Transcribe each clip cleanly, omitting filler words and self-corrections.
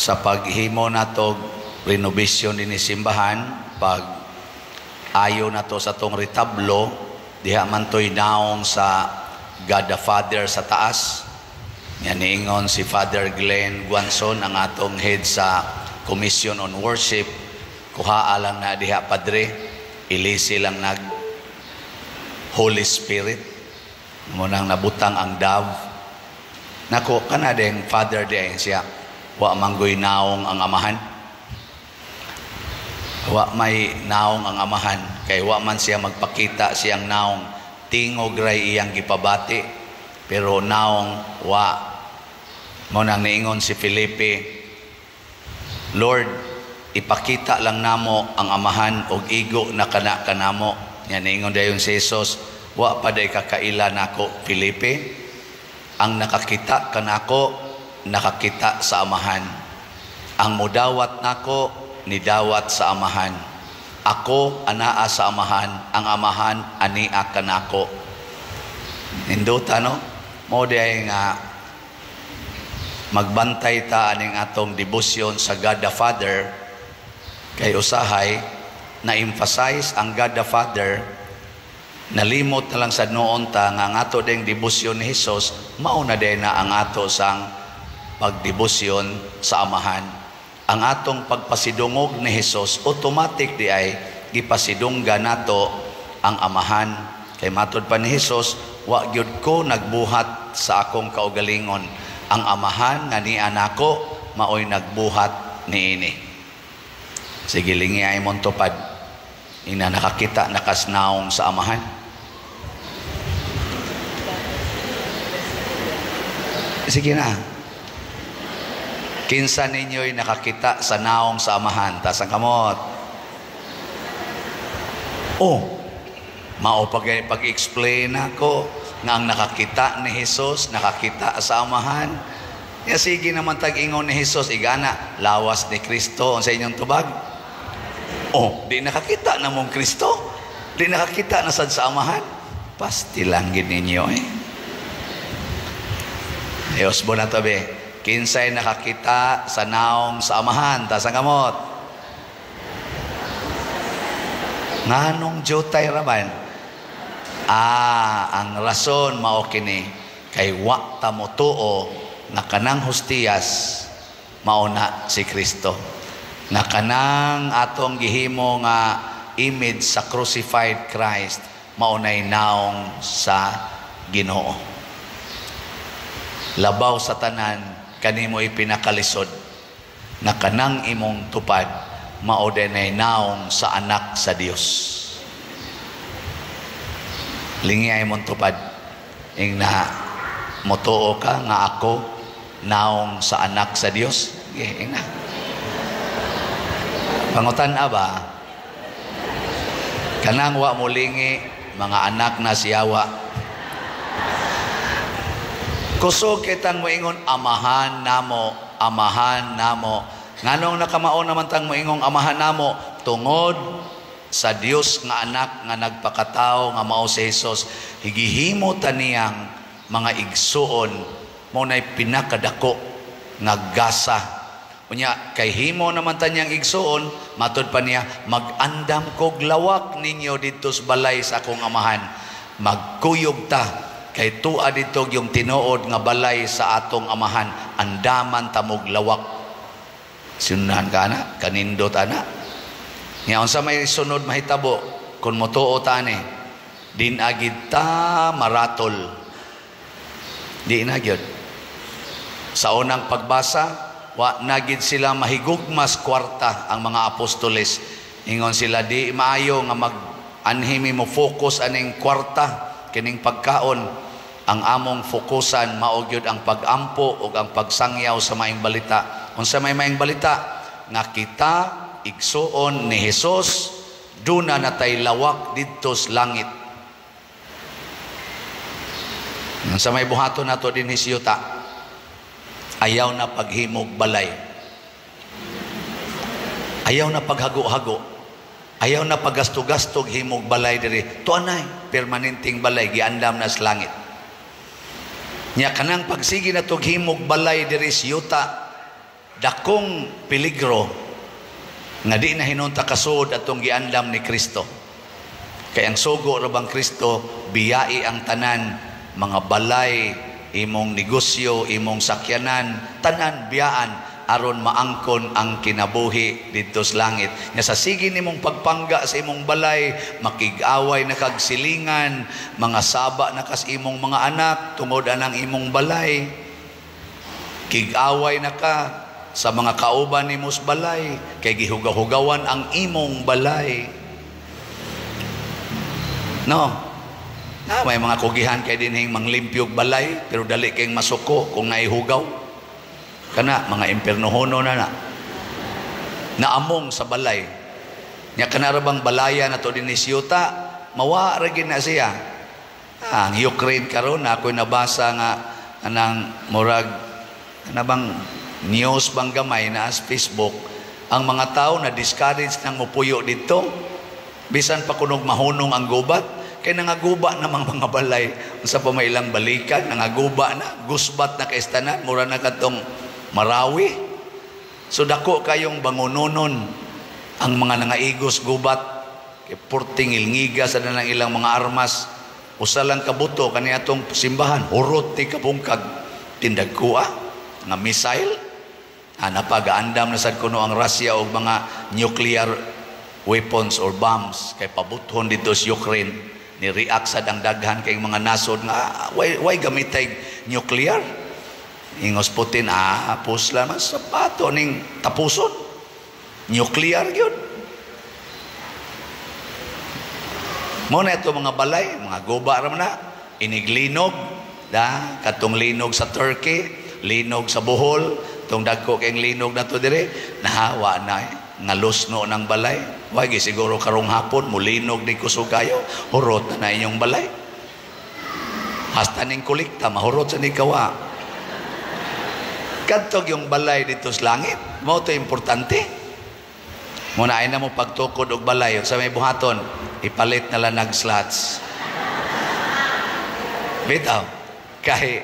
sa paghimo nato renovation din simbahan, pag ayo nato sa tong retablo, diha man to'y naong sa God the Father sa taas. Yan niingon si Father Glenn Guanson, ang atong head sa Commission on Worship. Kuhaa lang na diha padre, ilisi lang nag Holy Spirit, munang nabutang ang dove. Nako kanadeng Father diay siya, wa manggoy naong ang amahan, wa may naong ang amahan, kay wa man siya magpakita siyang naong, tingog ray iyang gipabati, pero naong wa. Mo nang niingon si Felipe, Lord, ipakita lang namo ang amahan og igo na kana kanamo. Yan niingon dayon si Jesus, wa pa day kakaila nako Felipe, ang nakakita kanako nakakita sa amahan. Ang mudawat nako nidawat sa amahan. Ako anaa sa amahan, ang amahan ania kanako. Nindota no? Mo day nga magbantay ta aning atong debosyon sa God the Father, kay usahay na emphasize ang God the Father. Nalimot na lang sa noon ta nga ang ato ding debosyon ni Jesus, mauna din na ang ato sang pagdebosyon sa amahan. Ang atong pagpasidungog ni Jesus, automatic di ay gipasidungga nato ang amahan. Kay matod pa ni Jesus, wa gyud ko nagbuhat sa akong kaugalingon, ang amahan nga ni anako maoy nagbuhat niini. Sige lingi ay mong tupad, ina nakakita nakasnaong sa amahan. Sige na, kinsa ninyo'y nakakita sa naong sa amahan, tas ang kamot. Mao pag-explain ako nga ang nakakita ni Jesus, nakakita sa amahan. Ya sige naman tag-ingon ni Jesus, igana, lawas ni Kristo sa inyong tubag. Di nakakita na mong Kristo, di nakakita na sad sa amahan. Pasti lang gid ninyo Dios bo na tabi, kinsay nakakita sa naong sa amahan, tas ang kamot. Nganong jutay raman? Ang rason mao kini, kay wa ta mo tuo nga kanang hostiyas mauna si Kristo, nga kanang atong gihimo nga image sa crucified Christ maunay naong sa Ginoo. Labaw sa tanan kanimo ipinakalisod na kanang imong tupad mao dinay naong sa anak sa Dios. Lingi ay mong tupad ing na motuo ka nga ako naong sa anak sa Dios. Ing na pangutan ba kanang wa mulingi mga anak na siyawa, kusog kitang moingon amahan namo, amahan namo. Nganong nakamao naman tang moingong amahan namo? Tungod sa Dios nga anak nga nagpakatao nga mao si Jesus, higihimo taniyang mga igsuon mo nay pinakadako nga gasa. Unya kay himo naman taniyang igsuon, matud pa niya, mag-andam kog lawak ninyo dito sa balay sa akong amahan. Magkuyog ta kay tua dito yung tinuod nga balay sa atong amahan, andaman tamog lawak. Sinunahan ka na, kanindot ana. Ngayon sa may sunod mahitabo, kung motuo tani, din agid ta maratol. Di na gyud. Sa unang pagbasa, wa nagid sila mahigugmas kwarta ang mga apostoles. Ingon sila, di maayo nga mag-anhimi mo focus aning kwarta, kining pagkaon. Ang among fokusan, maugyod ang pag-ampo o ang pagsangyaw sa maing balita. Kung sa may maing balita, nga kita, igsuon ni Jesus, duna natay lawak dito sa langit. Sa may buhaton nato din hisyuta, ayaw na paghimog balay, ayaw na paghago-hago, ayaw na paggasto-gastog himog balay diri. Tuanay, permanenteng balay giandam na sa langit. Nya kanang pagsigi na tog himog balay diri sa yuta, dakong peligro nga di na hinunta kasud atong giandam ni Kristo. Kay ang sugo ra bang Kristo biyai ang tanan, mga balay, imong negosyo, imong sakyanan, tanan biyaan aron maangkon ang kinabuhi dito sa langit. Nya sa sige nimong pagpangga sa imong balay, makig-away na kag silingan, mga saba na kas imong mga anak tungod anang imong balay. Kig-away na ka sa mga kauban nimo sa balay, kay gihugaw-hugawan ang imong balay. No. May mga kugihan kay dinhing manglimpyog balay, pero dali kayong masuko kung naihugaw. Kana mga impernohono na naamong sa balay. Nya kanarabang balaya na to din ni Siyuta, mawa ra gid na siya. Ang Ukraine karon ako'y nabasa nga anang murag bang news bang gamay na sa Facebook, ang mga tao na discourage nang mupuyo dito bisan pa kunog mahunong ang gubat. Kaya nangaguba namang mga balay sa pamailang balikan, nangaguba na, gusbat na kaistanan, mura na katong Marawi. So dako kayong bangunonon ang mga nangaigos gubat, kay purting ilngiga sa nalang ilang mga armas, usalang kabuto kani atong simbahan, hurot ti kabungkag, tindagkua, nga missile, napagaandam na sad kuno ang Russia og mga nuclear weapons or bombs, kay pabuthon dito sa Ukraine. Ni-react sad ang daghan kay mga nasod nga why gamitay nuclear. Ingos Putin pusla mas sapato ning tapuson nuclear gyud. Mo na ito mga balay, mga guba ra man na iniglinog da katong linog sa Turkey, linog sa Bohol, tong dagko kay linog na to dire nahawa na nga lusno ng balay. Wagi siguro karong hapon mulinog di kusog kayo, hurot na inyong balay. Hasta ning kulikta mahurot sa ni kawa. Kadtog yung balay dito sa langit, mao to importante. Muna ay na mo pagtukod og balay sa may buhaton, ipalit na lang nag-slots. Bitaw, kay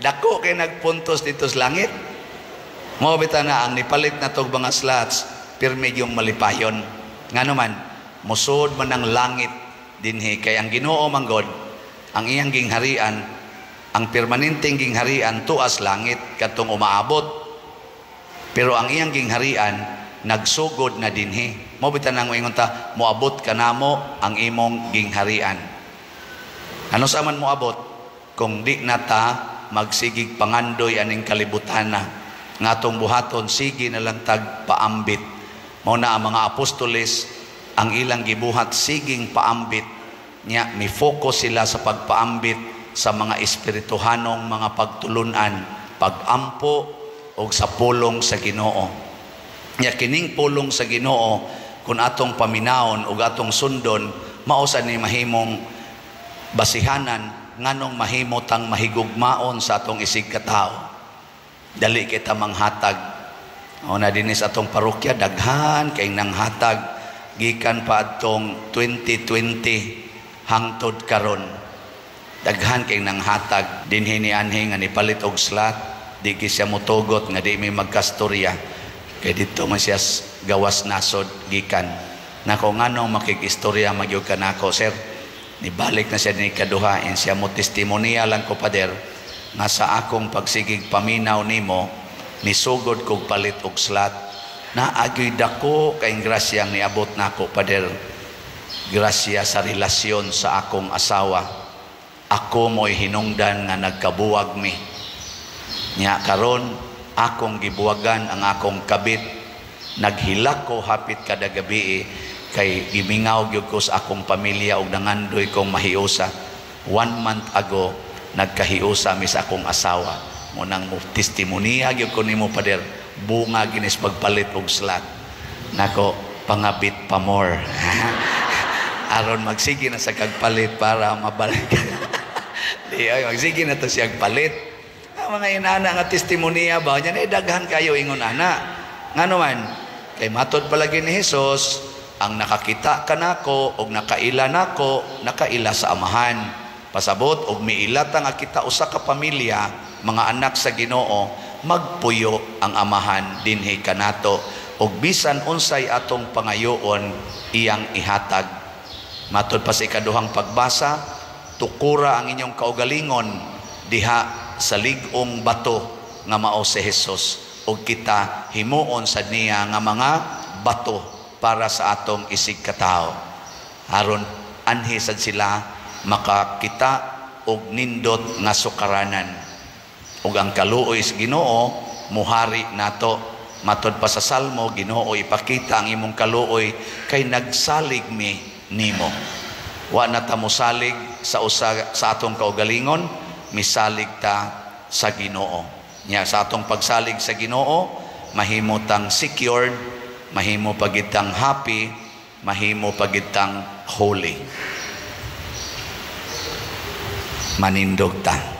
dako kay nagpuntos dito sa langit. Mao bitaw na ang nipalit na tog mga slots, pirmi yung malipayon. Nga naman, musod man ang langit dinhi, kay ang Ginoo manggod, ang iyang gingharian, ang permanenteng gingharian tuas langit katong umaabot. Pero ang iyang gingharian nagsugod na dinhi. Mo bitan nang moingon ta, moabot kanamo ang imong gingharian. Ano sa man moabot kung di na ta magsigig pangandoy aning kalibutan na ngatong buhaton sige na lang tag paambit. Mao na ang mga apostoles ang ilang gibuhat siging paambit nya, mi focus sila sa pagpaambit sa mga espirituhanong mga pagtulunan, pagampo og sa pulong sa Ginoo. Nya kining pulong sa Ginoo kun atong paminaon ug atong sundon, mao sa ni mahimong basihanan nganong mahimo tang mahigugmaon sa atong isig katao. Dali kita manghatag. O na dinis atong parokya, daghan kay nang hatag gikan pa atong 2020 hangtod karon. Daghan kay nang hatag dinhi ni anhi nga nipalit og slot, di siya motugot nga di may magkastorya. Kay dito man siya gawas nasod gikan. Nako nganong makikistorya magyud kanako, sir. Nibalik na siya ni kaduha in siya mo testimonya lang ko pader nga sa akong pagsigig paminaw nimo nisugod kog palit og slot na agoy dako kay grasyang niabot nako pader. Grasya sa relasyon sa akong asawa. Ako mo'y hinungdan nga nagkabuwag mi. Nya karon akong gibuwagan ang akong kabit. Naghilak ko hapit kada gabi kay gimingaw gyud ko sa akong pamilya og nangandoy kong mahiusa. 1 month ago nagkahiusa mi sa akong asawa. Munang mo testimonya gyud ko nimo pader, bunga ginis pagpalit og slot. Nako pangabit pa more. Aron magsige na sa kagpalit para mabalik. Di ay magsige na to siya palit. Ang mga inana nga testimonya ba nya daghan kayo ingon ana. Ngano man kay matod palagi ni Hesus, ang nakakita kanako og nakaila nako, nakaila sa amahan. Pasabot og miilata nga kita usa ka pamilya, mga anak sa Ginoo, magpuyo ang amahan dinhi kanato ug bisan unsay atong pangayoon iyang ihatag. Matod pa sa ikaduhang pagbasa, tukura ang inyong kaugalingon diha sa lig-ong bato nga mao si Jesus ug kita himuon sa niya nga mga bato para sa atong isig katao aron anhi sad sila makakita og nindot nga sukaranan ug ang kaluoy sa Ginoo muhari nato. Matod pa sa Salmo, Ginoo ipakita ang imong kaluoy kay nagsalig mi nimo. Wa na ta mosalig sa atong kaugalingon, misalig ta sa Ginoo. Nya sa atong pagsalig sa Ginoo, mahimo tang secured, mahimo pagitang happy, mahimo pagitang holy. Manindog ta.